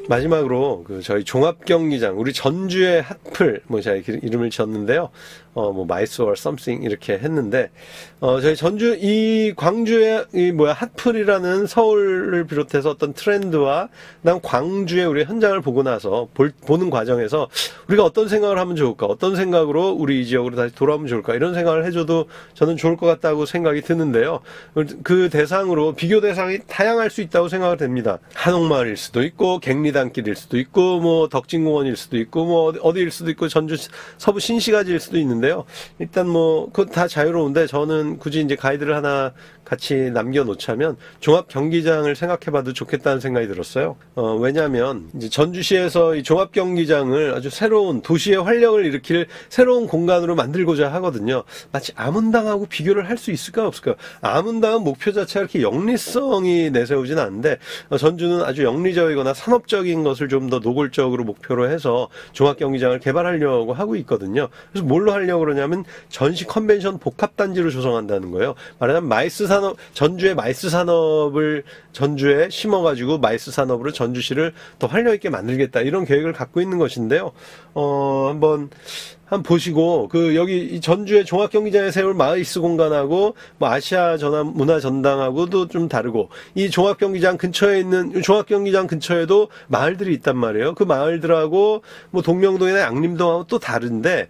마지막으로 저희 종합경기장, 우리 전주의 핫플, 제가 이름을 지었는데요. 마이스 or something 이렇게 했는데, 저희 전주, 광주의 핫플이라는 서울을 비롯해서 어떤 트렌드와, 그다음 광주의 우리 현장을 보고 나서, 보는 과정에서 우리가 어떤 생각을 하면 좋을까, 어떤 생각으로 우리 이 지역으로 다시 돌아오면 좋을까, 이런 생각을 해줘도 저는 좋을 것 같다고 생각이 드는데요. 그 대상으로, 비교 대상이 다양할 수 있다고 생각을 됩니다. 한옥마을일 수도 있고, 갱리단길일 수도 있고, 덕진공원일 수도 있고, 어디일 수도 있고, 전주 서부 신시가지일 수도 있는데요. 일단 그거 다 자유로운데, 저는 굳이 이제 가이드를 하나 같이 남겨놓자면 종합경기장을 생각해봐도 좋겠다는 생각이 들었어요. 왜냐하면 이제 전주시에서 이 종합경기장을 아주 새로운 도시의 활력을 일으킬 새로운 공간으로 만들고자 하거든요. 마치 아문당하고 비교를 할 수 있을까 없을까요? 아문당은 목표 자체가 이렇게 영리성이 내세우진 않는데, 전주는 아주 영리적이거나 산업적인 것을 좀 더 노골적으로 목표로 해서 종합경기장을 개발하려고 하고 있거든요. 그래서 뭘로 하려고 그러냐면 전시 컨벤션 복합단지로 조성한다는 거예요. 말하자면 전주의 마이스 산업을 전주에 심어가지고 마이스 산업으로 전주시를 더 활력 있게 만들겠다, 이런 계획을 갖고 있는 것인데요. 한번 보시고, 여기 이 전주의 종합경기장에 세울 마이스 공간하고, 아시아 문화 전당하고도 좀 다르고, 이 종합경기장 근처에도 마을들이 있단 말이에요. 그 마을들하고, 동명동이나 양림동하고 또 다른데,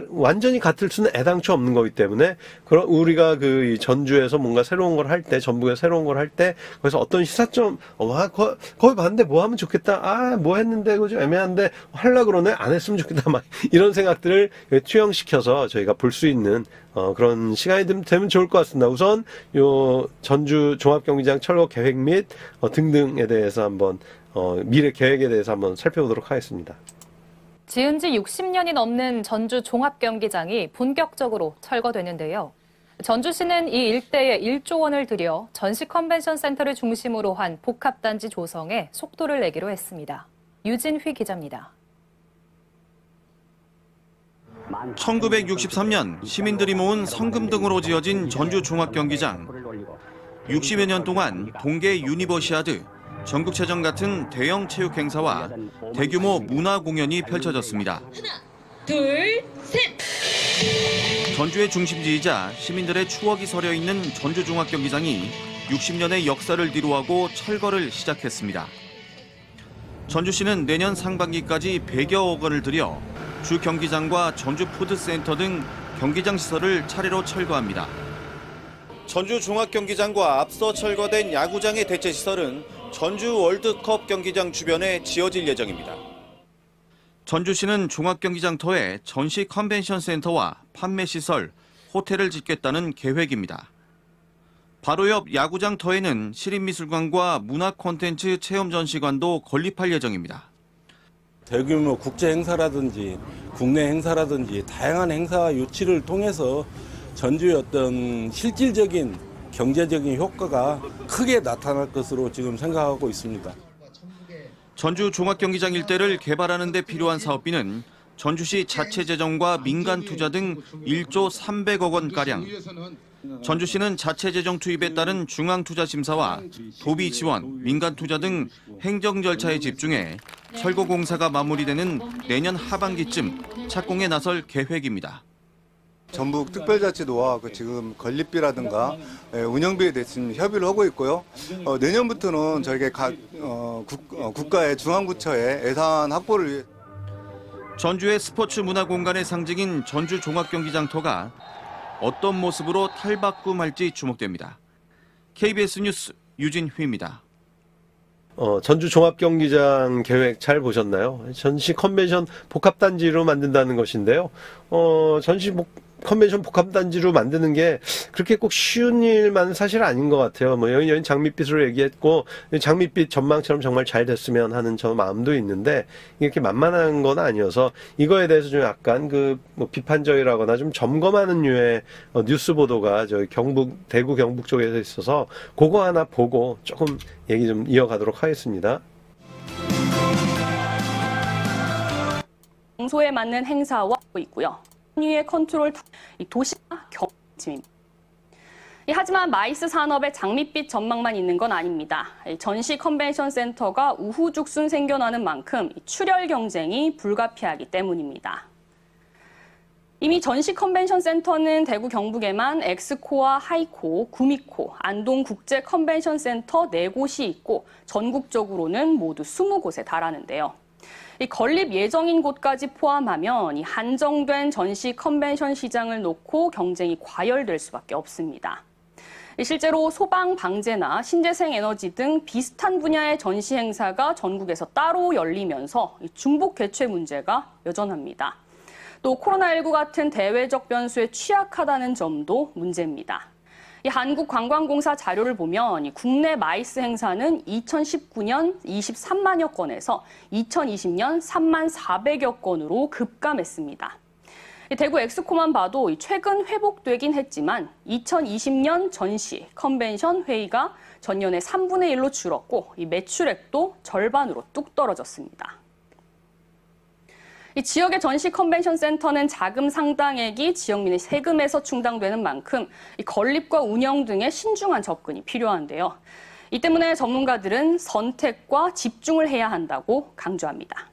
완전히 같을 수는 애당초 없는 거기 때문에, 우리가 이 전주에서 뭔가 새로운 걸 할 때, 전북에 새로운 걸 할 때, 거기서 어떤 시사점, 거기 봤는데 뭐 하면 좋겠다. 뭐 했는데, 그거 좀 애매한데, 하려고 그러네? 안 했으면 좋겠다. 이런 생각들을 투영시켜서 저희가 볼 수 있는 그런 시간이 되면 좋을 것 같습니다. 우선 전주 종합경기장 철거 계획 및 등등에 대해서 한번 미래 계획에 대해서 한번 살펴보도록 하겠습니다. 지은 지 60년이 넘는 전주 종합경기장이 본격적으로 철거되는데요. 전주시는 이 일대에 1조 원을 들여 전시 컨벤션 센터를 중심으로 한 복합단지 조성에 속도를 내기로 했습니다. 유진휘 기자입니다. 1963년 시민들이 모은 성금 등으로 지어진 전주 종합경기장. 60여 년 동안 동계 유니버시아드, 전국체전 같은 대형 체육 행사와 대규모 문화 공연이 펼쳐졌습니다. 하나, 둘, 셋! 전주의 중심지이자 시민들의 추억이 서려 있는 전주 종합경기장이 60년의 역사를 뒤로하고 철거를 시작했습니다. 전주시는 내년 상반기까지 100여억 원을 들여 주 경기장과 전주 푸드센터 등 경기장 시설을 차례로 철거합니다. 전주 종합경기장과 앞서 철거된 야구장의 대체 시설은 전주 월드컵 경기장 주변에 지어질 예정입니다. 전주시는 종합경기장 터에 전시 컨벤션 센터와 판매 시설, 호텔을 짓겠다는 계획입니다. 바로 옆 야구장 터에는 시립미술관과 문화 콘텐츠 체험 전시관도 건립할 예정입니다. 대규모 국제 행사라든지 국내 행사라든지 다양한 행사 유치를 통해서 전주의 어떤 실질적인 경제적인 효과가 크게 나타날 것으로 지금 생각하고 있습니다. 전주 종합경기장 일대를 개발하는 데 필요한 사업비는 전주시 자체 재정과 민간 투자 등 1조 300억 원가량. 전주시는 자체 재정 투입에 따른 중앙투자 심사와 도비 지원, 민간 투자 등 행정 절차에 집중해 철거 공사가 마무리되는 내년 하반기쯤 착공에 나설 계획입니다. 전북 특별자치도와 지금 건립비라든가 운영비에 대해서 협의를 하고 있고요. 내년부터는 저희가 국가의 중앙부처에 예산 확보를 위해 전주의 스포츠 문화 공간의 상징인 전주 종합경기장터가 어떤 모습으로 탈바꿈할지 주목됩니다. KBS 뉴스 유진휘입니다. 전주 종합경기장 계획 잘 보셨나요? 전시 컨벤션 복합단지로 만든다는 것인데요. 전시 컨벤션 복합단지로 만드는 게 그렇게 꼭 쉬운 일만은 사실 아닌 것 같아요. 여긴 장밋빛으로 얘기했고, 장밋빛 전망처럼 정말 잘 됐으면 하는 저 마음도 있는데, 이렇게 만만한 건 아니어서, 이거에 대해서 좀 약간 비판적이라거나 좀 점검하는 류의 뉴스 보도가 대구 경북 쪽에서 있어서, 그거 하나 보고 조금 얘기 좀 이어가도록 하겠습니다. 장소에 맞는 행사와 있고요. 위의 컨트롤 도시와 경침입니다. 하지만 마이스 산업의 장밋빛 전망만 있는 건 아닙니다. 전시 컨벤션 센터가 우후죽순 생겨나는 만큼 출혈 경쟁이 불가피하기 때문입니다. 이미 전시 컨벤션 센터는 대구 경북에만 엑스코와 하이코, 구미코, 안동 국제 컨벤션 센터 4곳이 있고 전국적으로는 모두 20곳에 달하는데요. 건립 예정인 곳까지 포함하면 이 한정된 전시 컨벤션 시장을 놓고 경쟁이 과열될 수밖에 없습니다. 실제로 소방, 방재나 신재생 에너지 등 비슷한 분야의 전시 행사가 전국에서 따로 열리면서 중복 개최 문제가 여전합니다. 또 코로나19 같은 대외적 변수에 취약하다는 점도 문제입니다. 이 한국관광공사 자료를 보면 국내 마이스 행사는 2019년 23만여 건에서 2020년 3만 400여 건으로 급감했습니다. 대구 엑스코만 봐도 최근 회복되긴 했지만 2020년 전시, 컨벤션 회의가 전년의 3분의 1로 줄었고 이 매출액도 절반으로 뚝 떨어졌습니다. 이 지역의 전시 컨벤션 센터는 자금 상당액이 지역민의 세금에서 충당되는 만큼 이 건립과 운영 등의 신중한 접근이 필요한데요. 이 때문에 전문가들은 선택과 집중을 해야 한다고 강조합니다.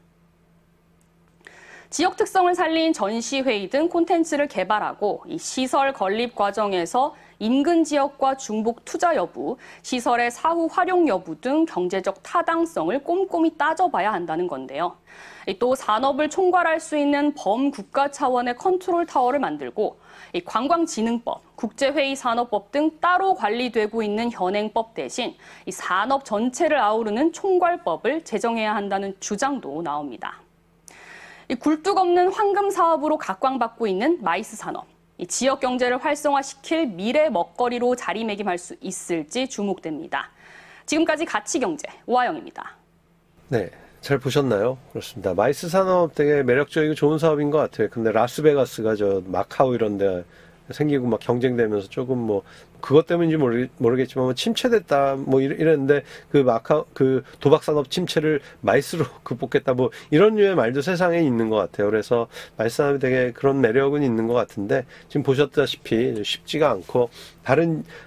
지역 특성을 살린 전시회의 등 콘텐츠를 개발하고 이 시설 건립 과정에서 인근 지역과 중복 투자 여부, 시설의 사후 활용 여부 등 경제적 타당성을 꼼꼼히 따져봐야 한다는 건데요. 또 산업을 총괄할 수 있는 범국가 차원의 컨트롤 타워를 만들고 이 관광진흥법, 국제회의산업법 등 따로 관리되고 있는 현행법 대신 이 산업 전체를 아우르는 총괄법을 제정해야 한다는 주장도 나옵니다. 이 굴뚝 없는 황금 사업으로 각광받고 있는 마이스 산업. 이 지역 경제를 활성화시킬 미래 먹거리로 자리매김할 수 있을지 주목됩니다. 지금까지 가치경제 오하영입니다. 네, 잘 보셨나요? 그렇습니다. 마이스 산업 되게 매력적이고 좋은 사업인 것 같아요. 근데 라스베가스가 저 마카오 이런 데 생기고 막 경쟁되면서 조금 뭐 그것 때문인지 모르겠지만 뭐 침체됐다 뭐 이랬는데 그 도박 산업 침체를 마이스로 극복했다 뭐 이런 류의 말도 세상에 있는 것 같아요. 그래서 마이스 산업이 되게 그런 매력은 있는 것 같은데 지금 보셨다시피 쉽지가 않고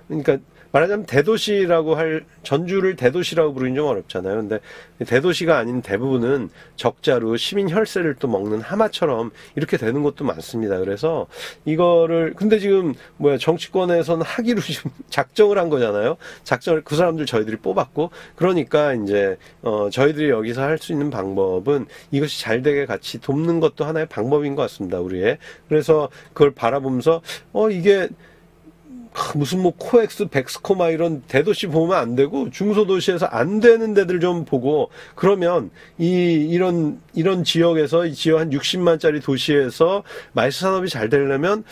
그러니까 말하자면 대도시라고 전주를 대도시라고 부르긴 좀 어렵잖아요. 근데 대도시가 아닌 대부분은 적자로 시민 혈세를 또 먹는 하마처럼 이렇게 되는 것도 많습니다. 그래서 근데 지금 정치권에서는 하기로 지금 작정을 한 거잖아요. 그 사람들 저희들이 뽑았고, 그러니까 이제, 저희들이 여기서 할 수 있는 방법은 이것이 잘 되게 같이 돕는 것도 하나의 방법인 것 같습니다. 우리의. 그래서 그걸 바라보면서, 이게, 무슨 코엑스, 백스코마 이런 대도시 보면 안 되고 중소도시에서 안 되는 데들 좀 보고 그러면 이런 지역에서 이 지역 한 60만짜리 도시에서 마이스 산업이 잘 되려면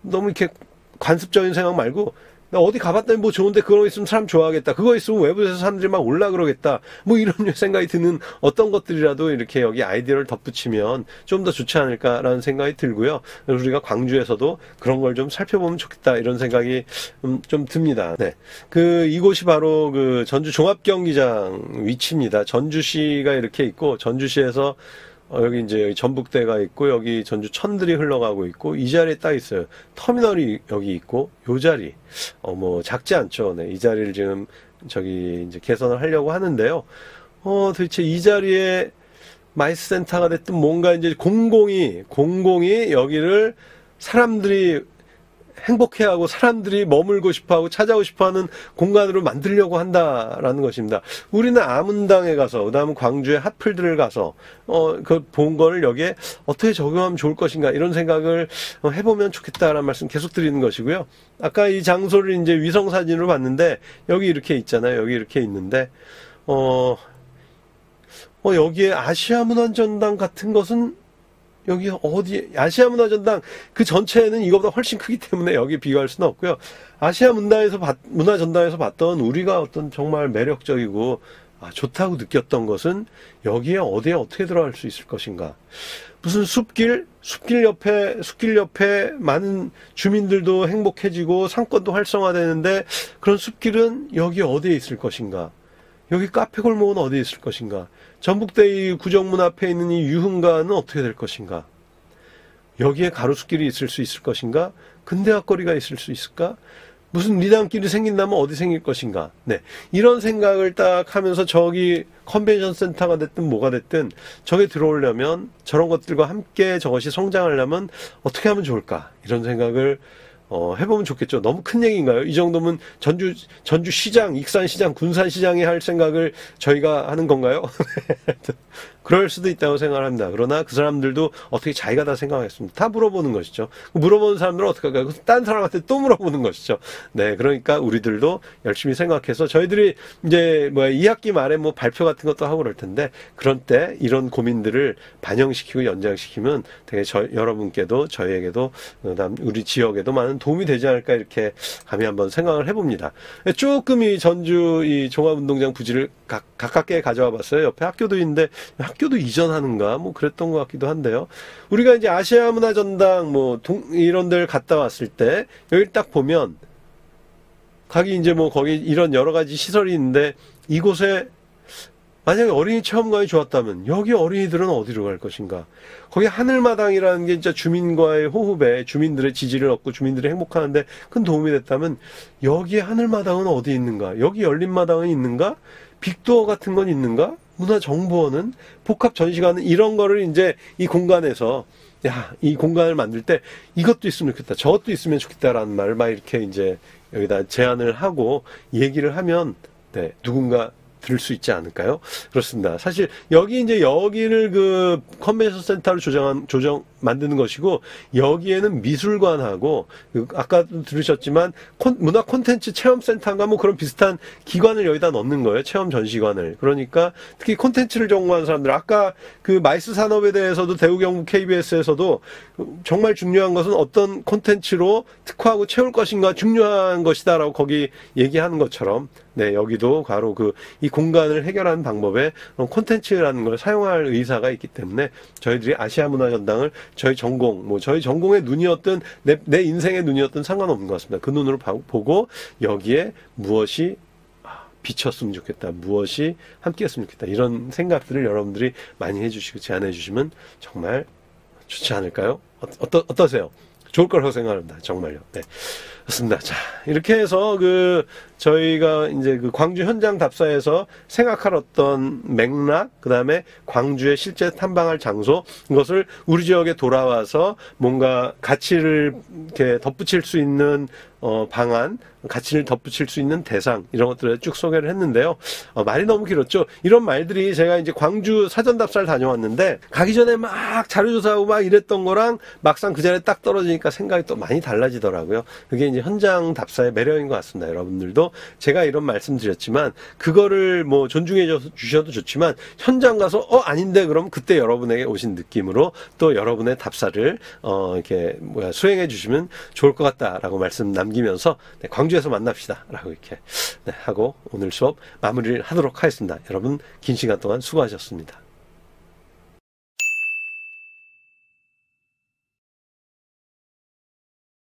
너무 이렇게 관습적인 생각 말고 나 어디 가봤더니 뭐 좋은데 그런 거 있으면 사람 좋아하겠다. 그거 있으면 외부에서 사람들이 막 올라 그러겠다. 뭐 이런 생각이 드는 어떤 것들이라도 이렇게 여기 아이디어를 덧붙이면 좀 더 좋지 않을까라는 생각이 들고요. 우리가 광주에서도 그런 걸 좀 살펴보면 좋겠다. 이런 생각이 좀 듭니다. 네. 이곳이 바로 전주 종합경기장 위치입니다. 전주시가 이렇게 있고 전주시에서 여기 이제 전북대가 있고 여기 전주 천들이 흘러가고 있고 이 자리에 딱 있어요. 터미널이 여기 있고 요 자리 뭐 작지 않죠. 네, 이 자리를 지금 이제 개선을 하려고 하는데요. 도대체 이 자리에 마이스 센터가 됐든 뭔가 이제 공공이 여기를 사람들이 행복해하고 사람들이 머물고 싶어하고 찾아오고 싶어하는 공간으로 만들려고 한다라는 것입니다. 우리는 아문당에 가서 그다음에 광주의 핫플들을 가서 본 거를 여기에 어떻게 적용하면 좋을 것인가 이런 생각을 해보면 좋겠다라는 말씀 계속 드리는 것이고요. 아까 이 장소를 이제 위성 사진으로 봤는데 여기 이렇게 있잖아요. 여기 이렇게 있는데 여기에 아시아 문화전당 같은 것은 여기 아시아 문화전당 그 전체는 이거보다 훨씬 크기 때문에 여기 비교할 수는 없고요. 아시아 문화전당에서 봤던 우리가 어떤 정말 매력적이고 좋다고 느꼈던 것은 여기에 어디에 어떻게 들어갈 수 있을 것인가. 무슨 숲길 옆에 많은 주민들도 행복해지고 상권도 활성화되는데 그런 숲길은 여기 어디에 있을 것인가. 여기 카페 골목은 어디에 있을 것인가. 전북대 이 구정문 앞에 있는 이 유흥가는 어떻게 될 것인가? 여기에 가로수길이 있을 수 있을 것인가? 근대화 거리가 있을 수 있을까? 무슨 리단길이 생긴다면 어디 생길 것인가. 네. 이런 생각을 딱 하면서 저기 컨벤션 센터가 됐든 뭐가 됐든 저게 들어오려면 저런 것들과 함께 저것이 성장하려면 어떻게 하면 좋을까. 이런 생각을 해보면 좋겠죠. 너무 큰 얘기인가요? 이 정도면 전주 시장, 익산 시장, 군산 시장이 할 생각을 저희가 하는 건가요? 그럴 수도 있다고 생각합니다. 그러나 그 사람들도 어떻게 자기가 다 생각하겠습니다. 다 물어보는 것이죠. 물어보는 사람들은 어떻게 할까요? 딴 사람한테 또 물어보는 것이죠. 네, 그러니까 우리들도 열심히 생각해서 저희들이 이제 2학기 말에 뭐 발표 같은 것도 하고 그럴 텐데 그런 때 이런 고민들을 반영시키고 연장시키면 되게 여러분께도 저희에게도 그다음 우리 지역에도 많은 도움이 되지 않을까 이렇게 감히 한번 생각을 해봅니다. 조금 이 전주 이 종합운동장 부지를 가깝게 가져와 봤어요. 옆에 학교도 있는데 학교도 이전하는가 뭐 그랬던 것 같기도 한데요. 우리가 이제 아시아 문화전당 이런 데를 갔다 왔을 때 여기 딱 보면 가기 이제 뭐 거기 이런 여러 가지 시설이 있는데 이곳에 만약에 어린이 체험관이 좋았다면 여기 어린이들은 어디로 갈 것인가? 거기 하늘마당이라는 게 진짜 주민과의 호흡에 주민들의 지지를 얻고 주민들이 행복하는데 큰 도움이 됐다면 여기 하늘마당은 어디 있는가? 여기 열린마당은 있는가? 빅도어 같은 건 있는가? 문화정보원은 복합전시관은 이런 거를 이제 이 공간에서 이 공간을 만들 때 이것도 있으면 좋겠다. 저것도 있으면 좋겠다라는 말을 막 이렇게 이제 여기다 제안을 하고 얘기를 하면 네, 누군가 들을 수 있지 않을까요? 그렇습니다. 사실 여기를 그 컨벤션 센터로 만드는 것이고 여기에는 미술관하고 아까도 들으셨지만 문화 콘텐츠 체험 센터인가 뭐 그런 비슷한 기관을 여기다 넣는 거예요. 체험 전시관을. 그러니까 특히 콘텐츠를 전공하는 사람들 아까 그 마이스 산업에 대해서도 대구경북 KBS에서도 정말 중요한 것은 어떤 콘텐츠로 특화하고 채울 것인가 중요한 것이다라고 거기 얘기하는 것처럼 네, 여기도 바로 이 공간을 해결하는 방법에 콘텐츠라는 걸 사용할 의사가 있기 때문에 저희들이 아시아 문화전당을 저희 전공의 눈이었든 내 인생의 눈이었든 상관없는 것 같습니다. 그 눈으로 보고 여기에 무엇이 비쳤으면 좋겠다. 무엇이 함께 했으면 좋겠다. 이런 생각들을 여러분들이 많이 해주시고 제안해 주시면 정말 좋지 않을까요? 어떠세요? 좋을 거라고 생각합니다. 정말요. 네. 그렇습니다. 자, 이렇게 해서 저희가 이제 광주 현장 답사에서 생각할 어떤 맥락, 그 다음에 광주의 실제 탐방할 장소, 이것을 우리 지역에 돌아와서 뭔가 가치를 이렇게 덧붙일 수 있는 방안, 가치를 덧붙일 수 있는 대상, 이런 것들을 쭉 소개를 했는데요. 말이 너무 길었죠. 이런 말들이 제가 이제 광주 사전답사를 다녀왔는데, 가기 전에 막 자료조사하고 막 이랬던 거랑 막상 그 자리에 딱 떨어지니까 생각이 또 많이 달라지더라고요. 그게 이제 현장 답사의 매력인 것 같습니다. 여러분들도 제가 이런 말씀 드렸지만, 그거를 뭐 존중해 주셔도 좋지만, 현장 가서, 아닌데, 그럼 그때 여러분에게 오신 느낌으로 또 여러분의 답사를, 이렇게, 수행해 주시면 좋을 것 같다라고 말씀 남기면서, 네, 광주에서 만납시다. 라고 이렇게, 네, 하고 오늘 수업 마무리를 하도록 하겠습니다. 여러분, 긴 시간 동안 수고하셨습니다.